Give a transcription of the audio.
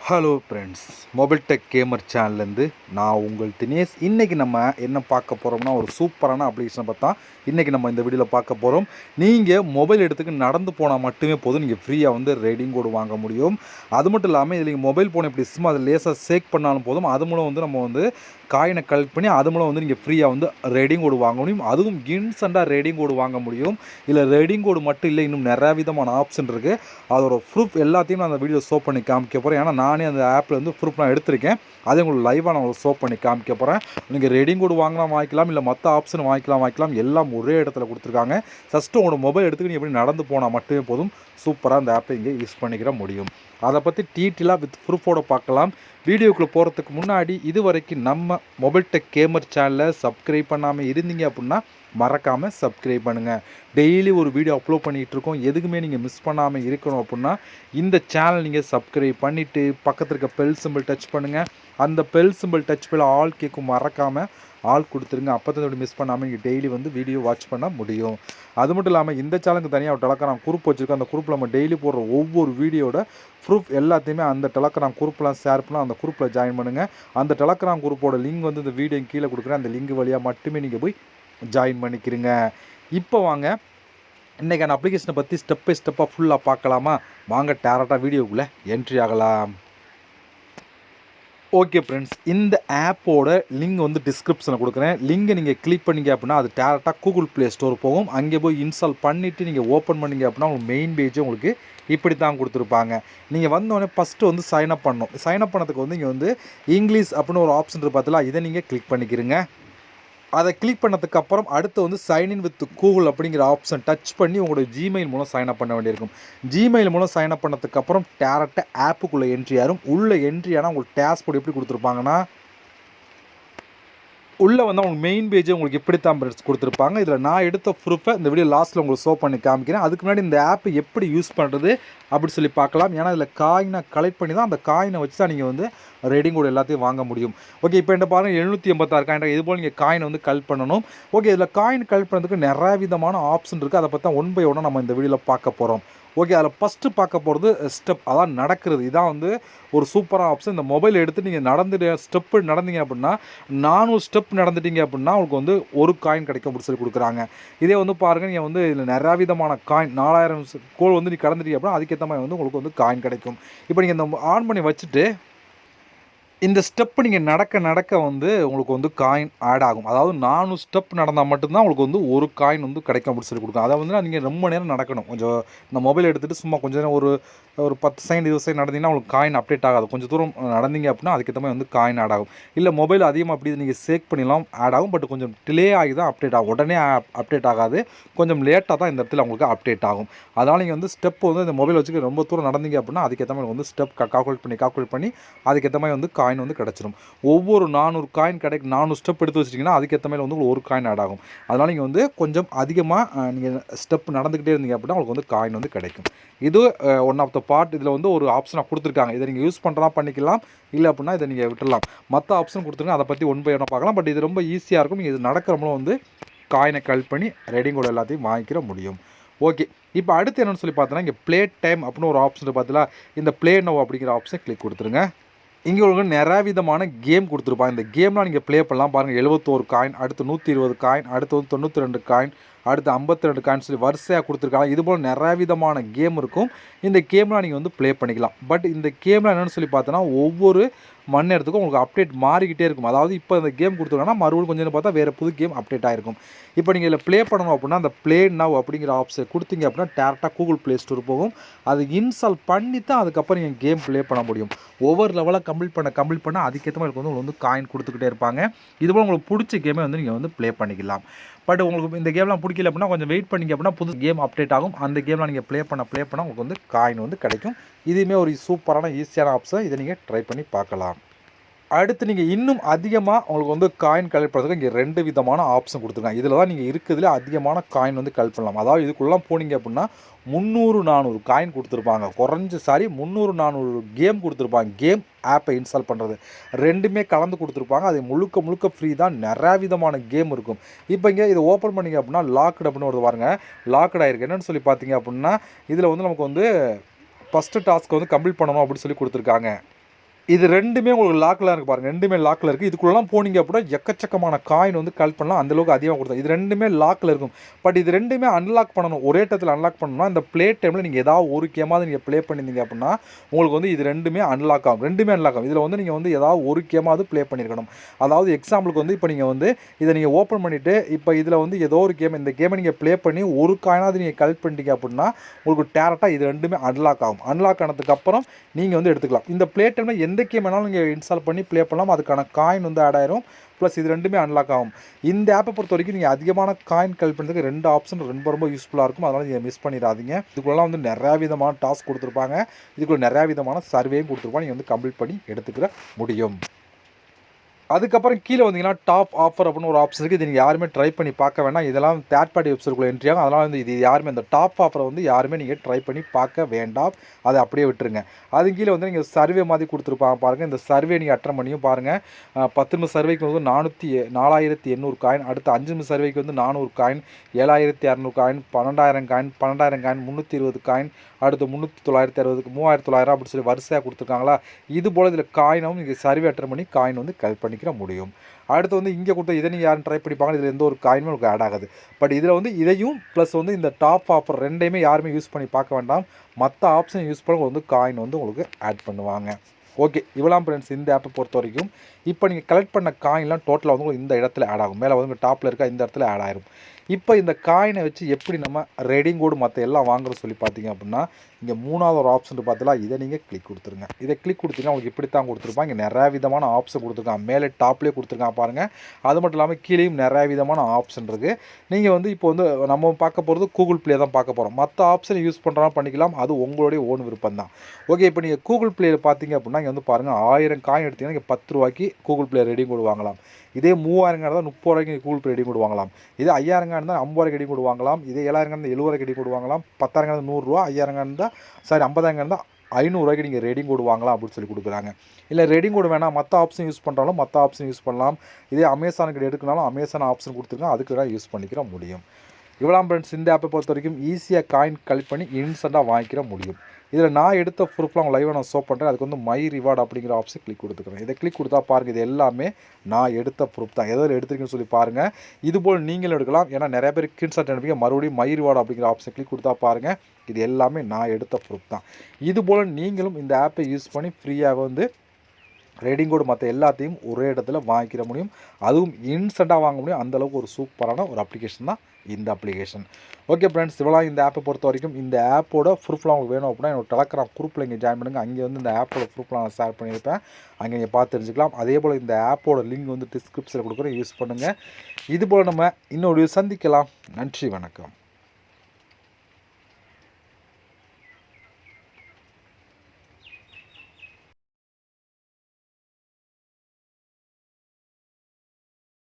Hello friends, mobile tech gamer சேனல்லேருந்து நான் உங்கள் தினேஷ். இன்றைக்கி நம்ம என்ன பார்க்க போகிறோம்னா, ஒரு சூப்பரான அப்ளிகேஷனை பார்த்தா இன்றைக்கி நம்ம இந்த வீடியோவில் பார்க்க போகிறோம். நீங்கள் மொபைல் எடுத்துக்கு நடந்து போனால் மட்டுமே போதும், நீங்கள் ஃப்ரீயாக வந்து ரெடிங் கோடு வாங்க முடியும். அது மட்டும் இல்லாமல் இதில் நீங்கள் மொபைல் ஃபோன் இப்படி சும்மா அதை லேசாக ஷேக் பண்ணாலும் போதும், அது மூலம் வந்து நம்ம வந்து காயினை கலெக்ட் பண்ணி அது மூலம் வந்து நீங்கள் ஃப்ரீயாக வந்து ரெடிங் கோடு வாங்க முடியும். அதுவும் இன்ஸ்டண்ட்டாக ரெடிங் கோடு வாங்க முடியும். இதில் ரெடிங் கோடு மட்டும் இல்லை, இன்னும் நிறையா விதமான ஆப்ஷன் இருக்குது. அதோட ப்ரூஃப் எல்லாத்தையும் நான் அந்த வீடியோ ஷோ பண்ணி காமிக்க போகிறேன். ஏன்னா நானே அந்த ஆப்பில் வந்து ப்ரூஃப் நான் எடுத்திருக்கேன். அதே உங்களுக்கு லைவாக நான் உங்களுக்கு ஷோ பண்ணி காமிக்க போகிறேன். நீங்கள் ரெடிங் கோடு வாங்கலாம் வாங்கிக்கலாம், இல்லை மற்ற ஆப்ஷன் வாங்கிக்கலாம். எல்லாம் ஒரே இடத்துல கொடுத்துருக்காங்க. ஜஸ்ட்டு உங்களோட மொபைல் எடுத்துக்கிட்டு எப்படி நடந்து போனால் மட்டுமே போதும், சூப்பராக அந்த ஆப்பை இங்கே யூஸ் பண்ணிக்கிற முடியும். அதை பற்றி டீட்டெயிலாக வித் ப்ரூஃபோடு பார்க்கலாம். வீடியோக்குள்ளே போகிறதுக்கு முன்னாடி இது வரைக்கும் நம்ம மொபைல் டெக் கேமர் சேனலை சப்ஸ்கிரைப் பண்ணாமல் இருந்தீங்க அப்படின்னா மறக்காமல் சப்ஸ்கிரைப் பண்ணுங்கள். டெய்லி ஒரு வீடியோ அப்லோட் பண்ணிகிட்டு இருக்கோம். எதுக்குமே நீங்கள் மிஸ் பண்ணாமல் இருக்கணும் அப்படின்னா இந்த சேனல் நீங்கள் சப்ஸ்கிரைப் பண்ணிவிட்டு பக்கத்தில் இருக்க பெல் சிம்பிள் டச் பண்ணுங்கள். அந்த பெல் சிம்பிள் டச் பண்ண ஆல் கேட்கும், மறக்காமல் ஆள் கொடுத்துருங்க. அப்போ தான் மிஸ் பண்ணாமல் நீங்கள் டெய்லி வந்து வீடியோ வாட்ச் பண்ண முடியும். அது மட்டும் இல்லாமல் இந்த சேனலுக்கு தனியாக ஒரு டெலகிராம் குரூப் வச்சுருக்கோம். அந்த குரூப்பில் நம்ம டெய்லி போடுற ஒவ்வொரு வீடியோட ப்ரூஃப் எல்லாத்தையுமே அந்த டெலகிராம் குரூப்லாம் ஷேர் பண்ணலாம். அந்த குரூப்பில் ஜாயின் பண்ணுங்கள். அந்த டெலகிராம் குரூப்போட லிங்க் வந்து இந்த வீடியோ கீழே கொடுக்குறேன். அந்த லிங்க் வழியாக மட்டுமே நீங்கள் போய் ஜாயின் பண்ணிக்கிறீங்க. இப்போ வாங்க இன்றைக்கான அப்ளிகேஷனை பற்றி ஸ்டெப் பை ஸ்டெப்பாக ஃபுல்லாக பார்க்கலாமா? வாங்க டேரெக்டாக வீடியோக்குள்ளே என்ட்ரி ஆகலாம். ஓகே ஃப்ரெண்ட்ஸ், இந்த ஆப்போட லிங்க் வந்து டிஸ்கிரிப்ஷனில் கொடுக்குறேன். லிங்கை நீங்கள் கிளிக் பண்ணிங்க அப்படின்னா அது டேரெக்டாக கூகுள் ப்ளே ஸ்டோர் போகும். அங்கே போய் இன்ஸ்டால் பண்ணிவிட்டு நீங்கள் ஓப்பன் பண்ணிங்க அப்படின்னா உங்களுக்கு மெயின் பேஜே உங்களுக்கு இப்படி தான் கொடுத்துருப்பாங்க. நீங்கள் வந்தோடனே ஃபஸ்ட்டு வந்து சைன்அப் பண்ணணும். சைன்அப் பண்ணதுக்கு வந்து இங்கே வந்து இங்கிலீஷ் அப்படின்னு ஒரு ஆப்ஷன் இருக்குது பார்த்தீங்களா, இதை நீங்கள் கிளிக் பண்ணிக்கிறீங்க. அதை கிளிக் பண்ணதுக்கப்புறம் அடுத்து வந்து சைன்இன் வித் கூகுள் அப்படிங்கிற ஆப்ஷன் டச் பண்ணி உங்களோட ஜிமெயில் மூலம் சைன்அப் பண்ண வேண்டியிருக்கும். ஜிமெயில் மூலம் சைன்அப் பண்ணதுக்கப்புறம் டேரெக்டாக ஆப்புக்குள்ளே என்ட்ரி ஆகும். உள்ளே என்ட்ரி ஆனால் உங்களுக்கு டேஷ்போர்ட் எப்படி கொடுத்துருப்பாங்கன்னா, உள்ளே வந்து உங்களுக்கு மெயின் பேஜே உங்களுக்கு இப்படி தான் கொடுத்துருப்பாங்க. இதில் நான் எடுத்த ப்ரூஃபை இந்த வீடியோ லாஸ்ட்டில் உங்களுக்கு ஷோ பண்ணி காமிக்கிறேன். அதுக்கு முன்னாடி இந்த ஆப்பை எப்படி யூஸ் பண்ணுறது அப்படி சொல்லி பார்க்கலாம். ஏன்னா இதில் காயினை கலெக்ட் பண்ணி தான் அந்த காயினை வச்சு தான் நீங்கள் வந்து ரெடிங் கோட் எல்லாத்தையும் வாங்க முடியும். ஓகே, இப்போ என்ன பாருங்கள், 786 காயின். இது போல் நீங்கள் காயினை வந்து கலெக்ட் பண்ணணும். ஓகே, இதில் காயின் கலெக்ட் பண்ணுறதுக்கு நிறைய விதமான ஆப்ஷன் இருக்குது. அதை பற்றி ஒன் பை ஒன்னாக நம்ம இந்த வீடியோவில் பார்க்க போகிறோம். ஓகே, அதில் ஃபஸ்ட்டு பார்க்க போகிறது ஸ்டெப், அதான் நடக்கிறது. இதான் வந்து ஒரு சூப்பரான ஆப்ஷன். இந்த மொபைல் எடுத்து நீங்கள் ஸ்டெப்பு நடந்தீங்க அப்படின்னா 400 ஸ்டெப் நடந்துட்டீங்க அப்படின்னா உங்களுக்கு வந்து ஒரு காயின் கிடைக்கும் அப்படின்னு சொல்லி கொடுக்குறாங்க. இதே வந்து பாருங்கள், நீங்கள் வந்து இதில் நிறையா விதமான காயின் 4000 கோல் வந்து நீங்கள் கடந்துட்டீங்க அப்படின்னா அதுக்கேற்ற மாதிரி வந்து உங்களுக்கு வந்து காயின் கிடைக்கும். இப்போ நீங்கள் இந்த ஆன் பண்ணி வச்சுட்டு இந்த ஸ்டெப்பு நீங்கள் நடக்க வந்து உங்களுக்கு வந்து காயின் ஆட் ஆகும். அதாவது 400 ஸ்டெப் நடந்தால் மட்டும்தான் உங்களுக்கு வந்து ஒரு காயின் வந்து கிடைக்கும் அப்படின்னு சொல்லி கொடுக்கும். அதை வந்து நீங்கள் ரொம்ப நேரம் நடக்கணும். கொஞ்சம் இந்த மொபைல் எடுத்துகிட்டு சும்மா கொஞ்சம் நேரம் ஒரு 10 செகண்ட் 20 செகண்ட் நடந்தீங்கன்னா உங்களுக்கு காயின் அப்டேட் ஆகாது. கொஞ்சம் தூரம் நடந்தீங்க அப்படின்னா அதுக்கேற்ற மாதிரி வந்து காயின் ஆட் ஆகும். இல்லை மொபைல் அதிகமாக அப்படி நீங்கள் சேக் பண்ணிடலாம், ஆட் ஆகும். பட் கொஞ்சம் டிலே ஆகி தான் அப்டேட் ஆகும். உடனே அப்டேட் ஆகாது, கொஞ்சம் லேட்டாக தான் இந்த இடத்துல உங்களுக்கு அப்டேட் ஆகும். அதனால் நீங்கள் வந்து ஸ்டெப் வந்து இந்த மொபைல் வச்சுக்க ரொம்ப தூரம் நடந்தீங்க அப்படின்னா அதுக்கேற்ற மாதிரி வந்து ஸ்டெப் கால்குலேட் பண்ணி அதுக்கேற்ற மாதிரி வந்து காயின் வந்து கிடச்சிடும். ஒவ்வொரு 400 காயின் 400 ஸ்டெப் எடுத்து வச்சிட்டிங்கன்னா அதுக்கேற்ற மாதிரி வந்து உங்களுக்கு ஒரு காயின் ஆட் ஆகும். அதனால் நீங்கள் வந்து கொஞ்சம் அதிகமாக நீங்கள் ஸ்டெப் நடந்துக்கிட்டே இருந்தீங்க அப்படின்னா உங்களுக்கு வந்து காயின் வந்து கிடைக்கும். இது ஒன் ஆஃப் த பார்ட். இதில் வந்து ஒரு ஆப்ஷனாக கொடுத்துருக்காங்க. இதை நீங்கள் யூஸ் பண்ணுறதா பண்ணிக்கலாம், இல்லை அப்படின்னா இதை நீங்கள் விட்டுடலாம். மற்ற ஆப்ஷன் கொடுத்துருங்க, அதை பற்றி ஒன் பை ஒன்னாக பார்க்கலாம். பட் இது ரொம்ப ஈஸியாக இருக்கும். நீங்கள் இது நடக்கிற மூலம் வந்து காயினை கலெக்ட் பண்ணி ரெடிங் கோட் எல்லாத்தையும் வாங்கிக்கிற முடியும். ஓகே, இப்போ அடுத்து என்னென்னு சொல்லி பார்த்தோன்னா இங்கே ப்ளே டைம் அப்படின்னு ஒரு ஆப்ஷன் பார்த்தீங்களா, இந்த ப்ளே நவ் அப்படிங்கிற ஆப்ஷன் கிளிக் கொடுத்துருங்க. இங்கே உங்களுக்கு நிறையா விதமான கேம் கொடுத்துருப்பாங்க. இந்த கேம்லாம் நீங்கள் ப்ளே பண்ணலாம். பாருங்கள், 71 காயின், அடுத்து 120 காயின், அடுத்து வந்து 92 காயின், அடுத்து 52 காயின் சொல்லி வரிசையாக கொடுத்துருக்காங்க. இதுபோல் நிறையா விதமான கேம் இருக்கும். இந்த கேம்லாம் நீங்கள் வந்து ப்ளே பண்ணிக்கலாம். பட் இந்த கேம்லாம் என்னென்னு சொல்லி பார்த்தோன்னா ஒவ்வொரு மணி நேரத்துக்கும் உங்களுக்கு அப்டேட் மாறிக்கிட்டே இருக்கும். அதாவது இப்போ இந்த கேம் கொடுத்துருக்காங்கன்னா மறுபடியும் கொஞ்சம் பார்த்தா வேறு புது கேம் அப்டேட் ஆகிருக்கும். இப்போ நீங்கள் இதில் ப்ளே பண்ணணும் அப்படின்னா அந்த ப்ளே நவ் அப்படிங்கிற ஆப்ஷன் கொடுத்தீங்க அப்படின்னா டேரெக்டாக கூகுள் ப்ளே ஸ்டோர் போகும். அது இன்ஸ்டால் பண்ணி தான் அதுக்கப்புறம் நீங்கள் கேம் ப்ளே பண்ண முடியும். ஒவ்வொரு லெவலாக கம்ப்ளீட் பண்ண அதுக்கேற்ற மாதிரி வந்து உங்களுக்கு வந்து காயின் கொடுத்துக்கிட்டே இருப்பாங்க. இதுபோல் உங்களுக்கு பிடிச்ச கேமை வந்து நீங்கள் வந்து ப்ளே பண்ணிக்கலாம். பட் உங்களுக்கு இந்த கேம்லாம் பிடிக்கல அப்படின்னா கொஞ்சம் வெயிட் பண்ணிங்க அப்படின்னா புது கேம் அப்டேட் ஆகும். அந்த கேம்லாம் நீங்கள் ப்ளே பண்ண உங்களுக்கு வந்து காயின் வந்து கிடைக்கும். இதுவுமே ஒரு சூப்பரான ஈஸியான ஆப்ஷன். இதை நீங்கள் ட்ரை பண்ணி பார்க்கலாம். அடுத்து நீங்கள் இன்னும் அதிகமாக உங்களுக்கு வந்து காயின் கலெக்ட் பண்ணுறதுக்கு இங்கே 2 விதமான ஆப்ஷன் கொடுத்துருக்காங்க. இதில் தான் நீங்கள் இருக்கிறதுல அதிகமான காயின் வந்து கலெக்ட் பண்ணலாம். அதாவது இதுக்குள்ளே போனீங்க அப்படின்னா 300-400 காயின் கொடுத்துருப்பாங்க. 300-400 கேம் கொடுத்துருப்பாங்க. கேம் ஆப்பை இன்ஸ்டால் பண்ணுறது ரெண்டுமே கலந்து கொடுத்துருப்பாங்க. அது முழுக்க ஃப்ரீ தான். நிறையா விதமான கேம் இருக்கும். இப்போ இங்கே இதை ஓப்பன் பண்ணிங்க அப்படின்னா லாக்டு அப்படின்னு ஒரு பாருங்க, லாக்டு ஆகிருக்கு. என்னென்னு சொல்லி பார்த்தீங்க அப்படின்னா இதில் வந்து நமக்கு வந்து ஃபஸ்ட்டு டாஸ்க் வந்து கம்ப்ளீட் பண்ணணும் அப்படின்னு சொல்லி கொடுத்துருக்காங்க. இது ரெண்டுமே உங்களுக்கு லாக்கில் இருக்குது பாருங்கள், ரெண்டுமே லாக்கில் இருக்குது. இதுக்குள்ளெல்லாம் போனீங்க அப்படின்னா எக்கச்சக்கமான காயின் வந்து கலெக்ட் பண்ணலாம், அந்தளவுக்கு அதிகமாக கொடுத்தா. இது ரெண்டுமே லாக்கில் இருக்கும். பட் இது ரெண்டுமே அன்லாக் பண்ணணும், ஒரே இடத்துல அன்லாக் பண்ணணும்னா இந்த ப்ளே டைமில் நீங்கள் ஏதாவது ஒரு கேமாவது நீங்கள் ப்ளே பண்ணியிருந்தீங்க அப்படின்னா உங்களுக்கு வந்து இது ரெண்டுமே அன்லாக் ஆகும், ரெண்டுமே அன்லாக் ஆகும். இதில் வந்து நீங்கள் வந்து ஏதாவது ஒரு கேமாவது ப்ளே பண்ணியிருக்கணும். அதாவது எக்ஸாம்பிளுக்கு வந்து இப்போ நீங்கள் வந்து இதை நீங்கள் ஓப்பன் பண்ணிவிட்டு இப்போ இதில் வந்து ஏதோ ஒரு கேம், இந்த கேமை நீங்கள் ப்ளே பண்ணி ஒரு காயினாவது நீங்கள் கலெக்ட் பண்ணிட்டீங்க அப்படின்னா உங்களுக்கு டேரெக்டாக இது ரெண்டுமே அன்லாக் ஆகும். அன்லாக் ஆனதுக்கப்புறம் நீங்கள் வந்து எடுத்துக்கலாம். இந்த ப்ளே டைமில் எந்த கேம் வேணாலும் நீங்கள் இன்ஸ்டால் பண்ணி ப்ளே பண்ணலாம், அதுக்கான காயின் வந்து ஆட் ஆயிரும். ப்ளஸ் இது ரெண்டுமே அன்லாக் ஆகும். இந்த ஆப்பை பொறுத்த வரைக்கும் நீங்கள் அதிகமான காயின் கலெக்ட் பண்ணுறதுக்கு 2 ஆப்ஷன் ரொம்ப யூஸ்ஃபுல்லாக இருக்கும். அதனால் நீங்கள் மிஸ் பண்ணிடாதீங்க. இதுக்குள்ளலாம் வந்து நிறையா விதமான டாஸ்க் கொடுத்துருப்பாங்க, இதுக்குள்ள நிறையா விதமான சர்வேயும் கொடுத்துருப்பாங்க, நீங்கள் வந்து கம்ப்ளீட் பண்ணி எடுத்துக்கிற முடியும். அதுக்கப்புறம் கீழே வந்தீங்கன்னா டாப் ஆஃபர் அப்படின்னு ஒரு ஆப்ஷன் இருக்குது. இது நீங்கள் யாருமே ட்ரை பண்ணி பார்க்க வேண்டாம், இதெல்லாம் தேர்ட் பார்ட்டி வெப்சைட்டுக்குள்ளே என்ட்ரி ஆகும். அதனால் வந்து இது யாருமே இந்த டாப் ஆஃபரை வந்து யாருமே நீங்கள் ட்ரை பண்ணி பார்க்க வேண்டாம், அதை அப்படியே விட்டுருங்க. அது கீழே வந்து நீங்கள் சர்வே மாதிரி கொடுத்துருப்பாங்க பாருங்கள், இந்த சர்வே நீங்கள் அட்டன் பண்ணியும் பாருங்கள். 10 நிமிஷம் சர்வேக்கு வந்து 4800 காயின், அடுத்து 5 நிமிஷம் சர்வேக்கு வந்து 400 coin, 7200 coin, 12000 coin, 12000 coin, 320 coin, அடுத்து 3960, 3900 அப்படி சொல்லி வரிசையாக கொடுத்துருக்காங்களா. இது போல் இதில் காயினும் நீங்கள் சர்வே அட்டன் பண்ணி காயின் வந்து கலெக்ட் பண்ணிக்கிற முடியும். அடுத்து வந்து இங்கே கொடுத்த இதை நீங்கள் யாரும் ட்ரை பண்ணிப்பாங்க, இதில் எந்த ஒரு காயினும் உங்களுக்கு ஆட் ஆகாது. பட் இதில் வந்து இதையும் ப்ளஸ் வந்து இந்த டாப் ஆஃபர் ரெண்டையுமே யாருமே யூஸ் பண்ணி பார்க்க வேண்டாம், மற்ற ஆப்ஷன் யூஸ் பண்ண வந்து காயின் வந்து உங்களுக்கு ஆட் பண்ணுவாங்க. ஓகே, இவ்வளோ ஃப்ரெண்ட்ஸ் இந்த ஆப்பை பொறுத்த வரைக்கும். இப்போ நீங்கள் கலெக்ட் பண்ண காயின்லாம் டோட்டலாக வந்து உங்களுக்கு இந்த இடத்துல ஆட் ஆகும், மேலே வந்து டாப்பில் இருக்க இந்த இடத்துல ஆட் ஆயிரும். இப்போ இந்த காயினை வச்சு எப்படி நம்ம ரெடிங் கோடு மற்ற எல்லாம் வாங்குறோம் சொல்லி பார்த்தீங்க அப்படின்னா இங்கே 3வது ஒரு ஆப்ஷன் பார்த்தீங்களா, இதை நீங்கள் கிளிக் கொடுத்துருங்க. இதை கிளிக் கொடுத்தீங்கன்னா உங்களுக்கு இப்படி தான் கொடுத்துருப்பாங்க. இங்கே நிறையா விதமான ஆப்ஷன் கொடுத்துருக்காங்க, மேலே டாப்லேயே கொடுத்துருக்காங்க பாருங்கள். அது மட்டும் இல்லாமல் கீழேயும் நிறையா விதமான ஆப்ஷன் இருக்குது. நீங்கள் வந்து இப்போ வந்து நம்ம பார்க்க போகிறது கூகுள் ப்ளே தான் பார்க்க போகிறோம், மற்ற ஆப்ஷன் யூஸ் பண்ணுறோம் பண்ணிக்கலாம், அது உங்களுடைய ஓன் விருப்பம் தான். ஓகே, இப்போ நீங்கள் கூகுள் ப்ளேயில் பார்த்தீங்க அப்படின்னா இங்கே வந்து பாருங்கள் 1000 காயின் எடுத்திங்கன்னா இங்கே 10 ரூபாய்க்கு கூகுள் ப்ளே ரெடிங் கோடு வாங்கலாம். இதே 3000 இருந்தால் 30 ரூபாய்க்கு கூகுள் ப்ளே ரெடிங் கோடு வாங்கலாம். இதே 5000 இருந்தால் 50 ரூபாய்க்கு ரெடிங் கோடு வாங்கலாம். இதே 7000 இருந்தால் 70 ரூபாய்க்கு ரெடிங் கோடு வாங்கலாம். 10000 இருந்தால் 100 ரூபா, 5000 இருந்தால் 50000 இருந்தால் 500 ரூபாய்க்கு நீங்கள் ரெடிங் கோடு வாங்கலாம் அப்படின்னு சொல்லி கொடுக்குறாங்க. இல்லை ரெடிங் கோடு வேணாம், மற்ற ஆப்ஷன் யூஸ் பண்ணுறாலும் மற்ற ஆப்ஷன் யூஸ் பண்ணலாம். இதே அமேசானுக்கு எடுக்கனாலும் அமேசான் ஆப்ஷன் கொடுத்துருக்காங்க, அதுக்கு தான் யூஸ் பண்ணிக்கிற முடியும். இவ்வளோ ஃப்ரெண்ட்ஸ் இந்த ஆப்பை பொறுத்த வரைக்கும் ஈஸியாக காயின் கலெக்ட் பண்ணி இன்ஸ்டண்ட்டாக வாங்கிக்கிற முடியும். இதில் நான் எடுத்த ப்ரூஃப்லாம் லைவாக நான் ஷோ பண்ணுறேன், அதுக்கு வந்து மை ரிவார்டு அப்படிங்கிற ஆப்ஷன் கிளிக் கொடுத்துக்கிறேன். இதை கிளிக் கொடுத்தா பாருங்கள், இது எல்லாமே நான் எடுத்த ப்ரூஃப் தான், எதில் எடுத்துருக்கேன்னு சொல்லி பாருங்கள். இதுபோல் நீங்களும் எடுக்கலாம், ஏன்னா நிறைய பேர் ஸ்க்ரீன்ஷாட் அனுப்பிங்க, மறுபடியும் மை ரிவார்டு அப்படிங்கிற ஆப்ஷன் கிளிக் கொடுத்தா பாருங்கள், இது எல்லாமே நான் எடுத்த ப்ரூஃப் தான். இதுபோல் நீங்களும் இந்த ஆப்பை யூஸ் பண்ணி ஃப்ரீயாக வந்து ரெடிங் கோடு மற்ற எல்லாத்தையும் ஒரே இடத்துல வாங்கிக்கிற முடியும், அதுவும் இன்ஸ்டண்ட்டாக வாங்க முடியும். அந்தளவுக்கு ஒரு சூப்பரான ஒரு அப்ளிகேஷன் தான் இந்த அப்ளிகேஷன். ஓகே ஃப்ரெண்ட்ஸ், இவ்வளோ இந்த ஆப்பை பொறுத்த வரைக்கும். இந்த ஆப்போட ப்ரூஃப்லாம் உங்களுக்கு வேணும் அப்படின்னா என்னோட டெலகிராம் குரூப்பில் இங்கே ஜாயின் பண்ணுங்கள், அங்கே வந்து இந்த ஆப்போட ப்ரூஃப்லாம் நான் ஷேர் பண்ணியிருப்பேன், அங்கே நீங்கள் பார்த்து தெரிஞ்சுக்கலாம். அதே போல் இந்த ஆப்போட லிங்க் வந்து டிஸ்கிரிப்ஷனில் கொடுக்குறேன், யூஸ் பண்ணுங்கள். இதுபோல் நம்ம இன்னொரு சந்திக்கலாம். நன்றி, வணக்கம்.